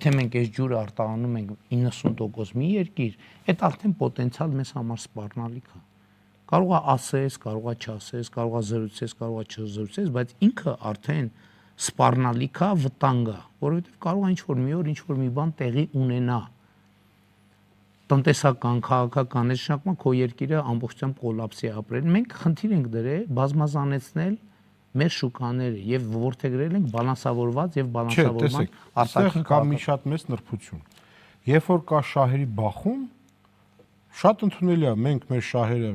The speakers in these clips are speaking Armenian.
Եթե մենք այս ջուրը արտահանում ենք 90% մի երկիր, այդ արդեն պոտենցիալ մեզ համար սպառնալիք է։ Կարող է ասես, կարող է չասես, կարող է զրուցես, կարող է չզրուցես, բայց ինքը արդեն սպառնալիք է, վտանգ է, որովհետև կարող է ինչ-որ մի օր ինչ-որ մի բան տեղի ունենա։ Տնտեսական, քաղաքական, այս շնորհակալ քո երկիրը ամբողջությամբ կոլապսի ապրել։ Մենք խնդիր ենք դրել բազմազանեցնել մեր շուկաները եւ ворթեգրել ենք բալանսավորված եւ բալանսավորման արտաքին կա մի շատ մեծ նրբություն։ Երբ որ կա շահերի բախում, շատ ընդունելի է մենք մեր շահերը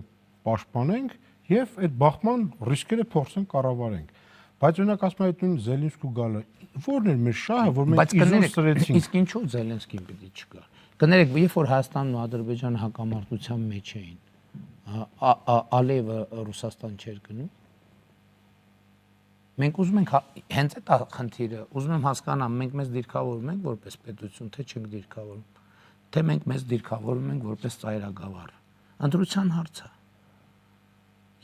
պաշտպանենք եւ այդ բախման ռիսկերը փորձենք կառավարենք։ Բայց օրինակ ասում եմ այդ նույն Զելենսկու գալը, ո՞րն էր մեր շահը, որ մենք իզուր սրեցինք։ Իսկ ինչու Զելենսկին պիտի չգա։ Կներեք, երբ որ Հայաստանն ու Ադրբեջանը հակամարտության մեջ էին, Ալիևը Ռուսաստան չէր գնում։ Մենք ուզում ենք հենց այդ խնդիրը, ուզում եմ հասկանամ, մենք մեզ դիրքավորում ենք որպես պետություն, թե չենք դիրքավորում, թե մենք մեզ դիրքավորում ենք որպես ծայրագավառ։ Ընտրության հարց է։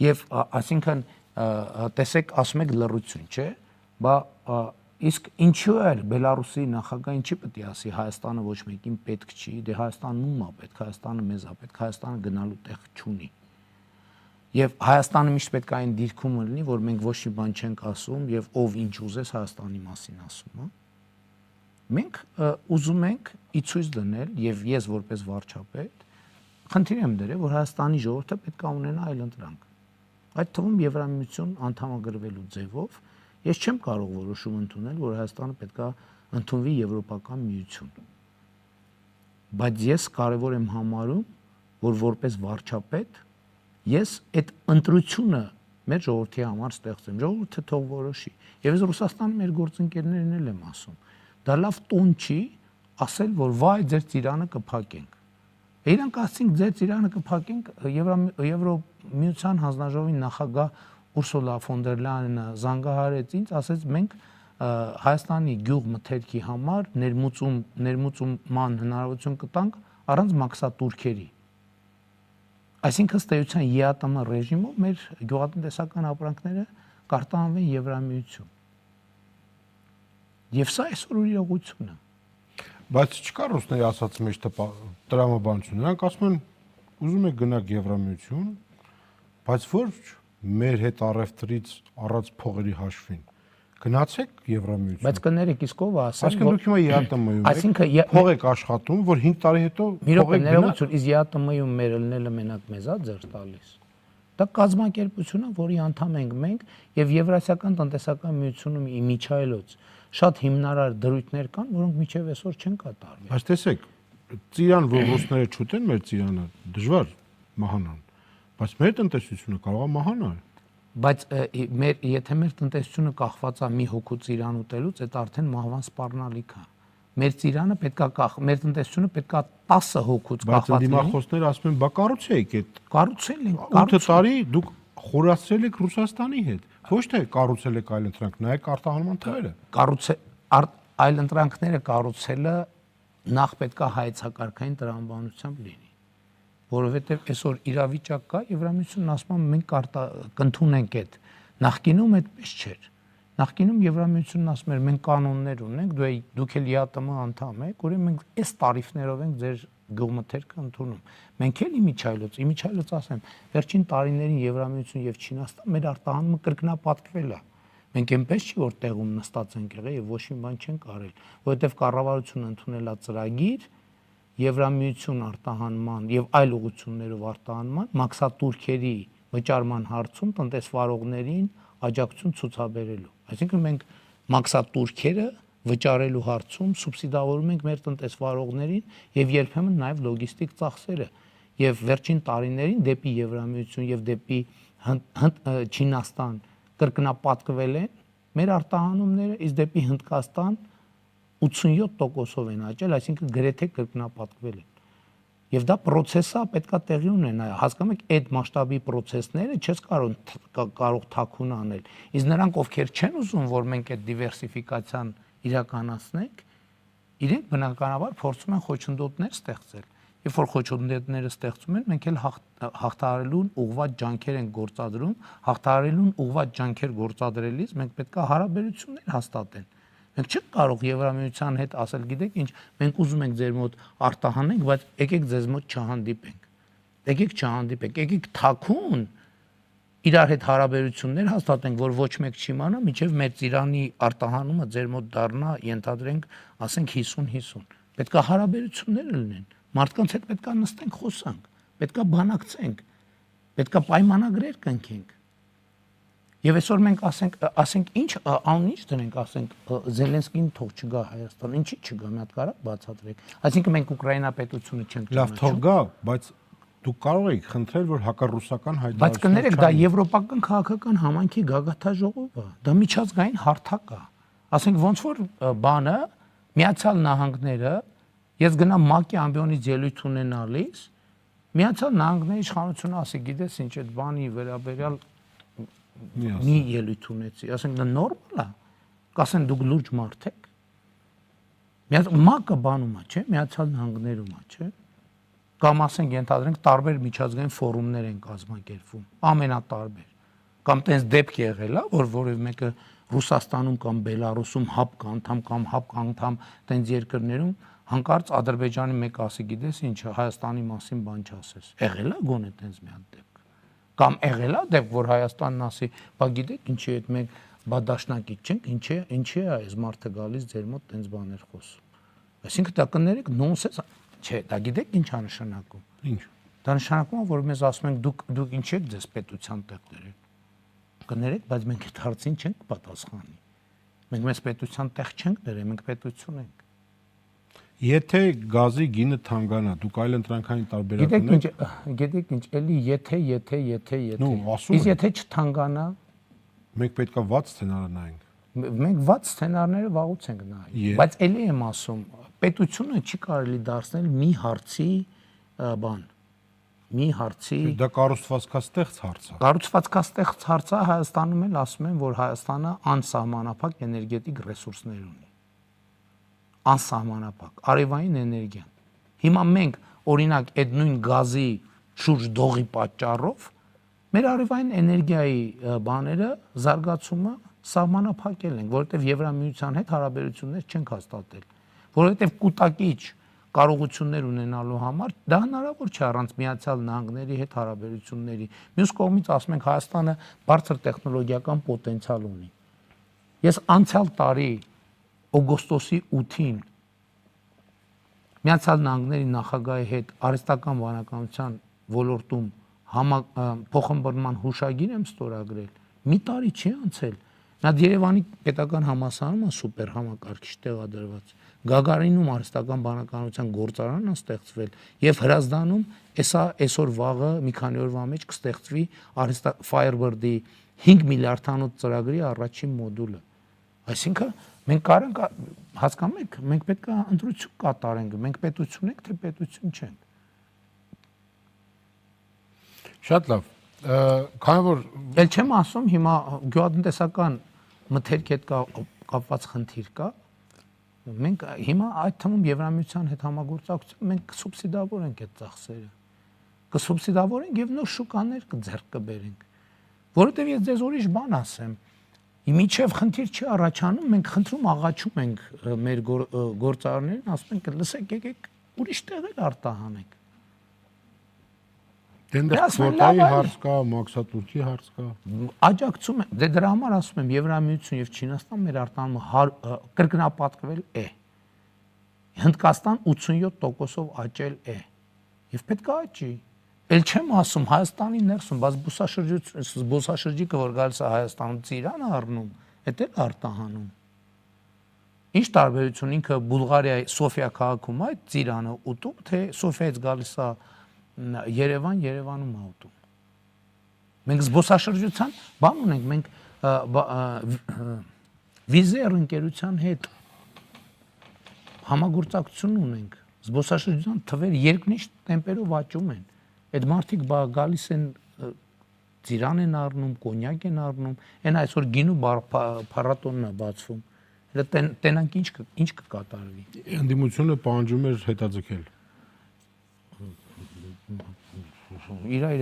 Եվ այսինքն տեսեք, ասում եք լռություն, չէ՞, բա իսկ ինչու է Բելարուսի նախագահը ինչի պետք է ասի Հայաստանը ոչ մեկին պետք չի, դե Հայաստանն ում է պետք, Հայաստանը մեզ է պետք, Հայաստանը գնալու տեղ չունի։ Եվ Հայաստանը միշտ պետք է այն դիրքում լինի, որ մենք ոչ մի բան չենք ասում եւ ով ինչ ուզես Հայաստանի մասին ասում, հա։ Մենք ուզում ենք ի ցույց դնել եւ ես որպես վարչապետ խնդիր եմ դրել, որ Հայաստանի ժողովուրդը պետք է ունենա այլ ընտրանք։ Այդ թվում Եվրամիություն անդամագրվելու ձևով ես չեմ կարող որոշում ընդունել, որ Հայաստանը պետք է ընդունվի Եվրոպական միություն։ Բայց ես կարևոր եմ համարում, որ որպես վարչապետ ես այդ ընտրությունը մեր ժողովրդի համար ստեղծեմ։ Ժողովուրդը թող որոշի։ Եվ ես Ռուսաստանի մեր գործընկերներին էլ եմ ասում։ Դա լավ տոն չի ասել, որ վայ ձեր ծիրանը կփակենք։ Իրանք ասին ձեր ծիրանը կփակենք, Եվրոմիության հանձնաժողովի նախագահ Ուրսուլա ֆոն դեր Լայենը զանգահարեց ինձ, ասեց մենք Հայաստանի գյուղ մթերքի համար ներմուծման հնարավորություն կտանք առանց մաքսատուրքերի։ Այսինքն ըստ էության ԵԱՏՄ ռեժիմով մեր գյուղատնտեսական ապրանքները կարտահանվեն Եվրամիություն։ Եվ սա այսօր իրողություն է։ Բայց չկա ռուսների ասած մեջ տրամաբանություն։ Նրանք ասում են ուզում եք գնաք Եվրամիություն, բայց որ մեր հետ առևտրից առած փողերի հաշվին գնացեք Եվրամիություն։ Բայց կներեք, իսկ ով է ասել, այսինքն դուք հիմա ԵԱՏՄ-ում եք, փող եք աշխատում, որ 5 տարի հետո փողը գնաց, իսկ ԵԱՏՄ-ում մեր ելնելը մենակ մեզ է ձեռ տալիս։ Դա կազմակերպություն է, որի անդամ ենք մենք, եւ Եվրասիական տնտեսական միությունում իմիջայլոց շատ հիմնարար դրույթներ կան, որոնք միջև այսօր չեն կատարվել։ Բայց տեսեք, ծիրան, որ ռուսները չուտեն մեր ծիրանը, դժվար մահանան, բայց մեր տնտեսությունը կարող է մահանալ։ Բայց եթե մեր տնտեսությունը կախված է մի հոգու ծիրան ուտելուց, այդ արդեն մահվան սպառնալիք է։ Մեր ծիրանը պետքա մեր տնտեսությունը պետքա 10 հոգուց կախված լինի։ Բայց դիմախոսները ասում են, բա կառուցեիք այդ։ Կառուցել են, 8 տարի դուք խորացրել եք Ռուսաստանի հետ։ Ոչ թե կառուցել եք այլ ընտրանք, նայեք արտահանման թվերը։ Այլ ընտրանքները կառուցելը նախ պետքա հայեցակարգային տրամաբանությամբ լինի։ Որովհետև այսօր իրավիճակ կա, Եվրամիությունն ասում է մենք կընդունենք այդ։ Նախկինում այդպես չէր։ Նախկինում Եվրամիությունն ասում էր մենք կանոններ ունենք, դուք էլ ԵԱՏՄ անդամ եք, ուրեմն մենք այս տարիֆներով ենք ձեր գյուղմթերքը ընդունում։ Մենք էլ իմիջայլոց ասեմ, վերջին տարիներին Եվրամիություն եւ Չինաստան մեր արտահանումը կրկնապատկվել է։ Մենք այնպես չի որ տեղում նստած ենք եղել եւ ոչ մի բան չենք արել, որովհետեւ կառավարությունը ընդունել է ծրագիր Եվրամիություն արտահանման եւ այլ ուղղություններով արտահանման մաքսատուրքերի վճարման հարցում տնտեսվարողներին աջակցություն ցուցաբերելու։ Այսինքն մենք մաքսատուրքերը վճարելու հարցում սուբսիդավորում ենք մեր տնտեսվարողներին եւ երբեմն նաեւ լոգիստիկ ծախսերը եւ վերջին տարիներին դեպի Եվրամիություն եւ դեպի Չինաստան կրկնապատկվել են մեր արտահանումները, իսկ դեպի Հնդկաստան 87%-ով են աճել, այսինքն գրեթե կրկնապատկվել են։ Եվ դա process է, պետքա տեղի ունենա։ Հասկանում եք, այդ մասշտաբի process-ները չես կարող թաքուն անել։ Իսկ նրանք, ովքեր չեն ուզում, որ մենք այդ դիվերսիֆիկացիան իրականացնենք, իրենք բնականաբար փորձում են խոչընդոտներ ստեղծել։ Երբ որ խոչընդոտները ստեղծում են, մենք էլ հաղթահարելուն ուղղված ջանքեր ենք գործադրում, հաղթահարելուն ուղղված ջանքեր գործադրելիս մենք պետքա հարաբերություններ հաստատեն։ Մենք չենք կարող Եվրամիության հետ ասել, գիտեք ինչ, մենք ուզում ենք ձեր մոտ արտահանենք, բայց եկեք ձեզ մոտ չհանդիպենք։ Եկեք չհանդիպենք, եկեք թաքուն իրար հետ հարաբերություններ հաստատենք, որ ոչ մեկ չիմանա, մինչև մեր ծիրանի արտահանումը ձեր մոտ դառնա, ենթադրենք, ասենք 50-50։ Պետքա հարաբերություններ լինեն։ Մարդկանց հետ պետքա նստենք, խոսանք, պետքա բանակցենք, պետքա պայմանագրեր կնքենք։ Եվ այսօր մենք ասենք ինչ անունից դնենք, ասենք Զելենսկին թող չգա Հայաստան, ինչի չգա, մի հատ կարա բացատրեք։ Այսինքն մենք Ուկրաինա պետությունը չենք Լավ, թող գա, բայց դուք կարող եք խնդրել, որ հակառուսական հայտարարություն։ Բայց կներեք, դա եվրոպական քաղաքական համայնքի գագաթաժողով է, դա միջազգային հարթակ է։ Ասենք ոնց որ բանը Միացյալ Նահանգները, ես գնամ ՄԱԿ-ի ամբիոնից ելույթ ունենալիս, Միացյալ Նահանգների իշխանությունը ասի, գիտես ինչ, այդ բանի վերաբերյալ մի ելույթ ունեցի, ասենք դա նորմալ է, կասեն դուք լուրջ մարդ եք։ ՄԱԿ-ը բանում է, չէ՞, Միացյալ Նահանգներում է, չէ՞։ Կամ ասենք ենթադրենք տարբեր միջազգային ֆորումներ են կազմակերպվում, ամենատարբեր։ Կամ տենց դեպք եղել է, որ որևէ մեկը Ռուսաստանում կամ Բելարուսում հապ անդամ կամ հապ անդամ տենց երկրներում հանկարծ Ադրբեջանի մեկ ասի, գիտես ինչ, Հայաստանի մասին բան չասես։ Եղել է գոնե տենց մի հատ դեպք։ Կամ եղել է դեպք, որ Հայաստանն ասի, բա գիտեք ինչի այդ մենք բա դաշնակից չենք, ինչի է այս մարդը գալիս ձեր մոտ տենց բաներ խոսում։ Այսինքն դա կներեք նոնսենս, չէ, դա գիտեք ինչ է նշանակում։ Ինչ։ Դա նշանակում է, որ մեզ ասում են դուք ինչ եք ձեզ պետության տեղ դրել։ Կներեք, բայց մենք այդ հարցին չենք պատասխանի։ Մենք մեզ պետության տեղ չենք դրել, մենք պետություն ենք։ Եթե գազի գինը թանկանա, դուք այլ ընտրանքային տարբերակ ունեք։ Գիտեք ինչ, էլի եթե։ Իսկ եթե չթանկանա, մենք պետքա 6 սցենարը նայենք։ Մենք 6 սցենարները վաղուց ենք նայում, բայց էլի եմ ասում, պետությունը չի կարելի դարձնել մի հարցի բան, մի հարցի։ Դա կառուցվածքաստեղծ հարց է։ Կառուցվածքաստեղծ հարց է, Հայաստանում էլ ասում են, որ Հայաստանը անսահմանափակ էներգետիկ ռեսուրսներ ունի։ Անսահմանափակ, արևային էներգիան։ Հիմա մենք օրինակ այդ նույն գազի շուրջ դողի պատճառով մեր արևային էներգիայի բաները զարգացումը սահմանափակել ենք, որովհետև Եվրամիության հետ հարաբերություններ չենք հաստատել, որովհետև կուտակիչ կարողություններ ունենալու համար դա հնարավոր չէ առանց Միացյալ Նահանգների հետ հարաբերությունների։ Մյուս կողմից ասում ենք Հայաստանը բարձր տեխնոլոգիական պոտենցիալ ունի։ Ես անցյալ տարի օգոստոսի 8-ին Միացյալ Նահանգների նախագահի հետ արհեստական բանականության ոլորտում փոխըմբռնման հուշագիր եմ ստորագրել։ Մի տարի չի անցել։ Նա Երևանի պետական համալսարանում սուպեր համակարգիչ տեղադրված։ Գագարինում արհեստական բանականության գործարանն է ստեղծվել եւ Հրազդանում այսօր վաղը մի քանի օրվա մեջ կստեղծվի Firebird-ի 5 միլիարդանոց ծրագրի առաջին մոդուլը։ Այսինքն մենք կարող հասկանում եք, մենք պետք է ընտրություն կատարենք, մենք պետություն ենք, թե պետություն չենք։ Շատ լավ։ Քանի որ Էլ չեմ ասում հիմա գյուղատնտեսական մթերքի հետ կապված խնդիր կա, մենք հիմա այդ թվում Եվրամիության հետ համագործակցությամբ մենք կսուբսիդավորենք այդ ծախսերը։ Կսուբսիդավորենք եւ նոր շուկաներ կձեռք կբերենք։ Որովհետեւ ես ձեզ ուրիշ բան ասեմ, Մինչև խնդիր չի առաջանում, մենք խնդրում աղաչում ենք մեր գործարարներին, ասում ենք, լսեք, եկեք ուրիշ տեղեր արտահանենք։ Դենդերսպորտայի հարց կա, մաքսատուրքի հարց կա։ Աջակցում եմ, դրա համար ասում եմ, Եվրամիություն եւ Չինաստան մեր արտահանումը կրկնապատկվել է։ Հնդկաստան 87%-ով աճել է։ Եվ պետք է աճի։ Էլ չեմ ասում Հայաստանի ներսում, բայց զբոսաշրջիկը, որ գալիս է Հայաստանում, ծիրան առնում, դա էլ արտահանում։ Ինչ տարբերություն ինքը Բուլղարիայի Սոֆիա քաղաքում է ծիրանը ուտում, թե Սոֆիայից գալիս է Երևան, Երևանում է ուտում։ Մենք զբոսաշրջության բան ունենք, մենք Վիզեր ընկերության հետ համագործակցություն ունենք։ Զբոսաշրջության թվեր երկնիշ տեմպերով աճում են։ Այդ մարդիկ գալիս են ծիրան են առնում, կոնյակ են առնում, այն այսօր գինու փառատոնն է բացվում։ Տենանք ինչ կկատարվի։ Ընդդիմությունը պահանջում էր հետաձգել։ Իր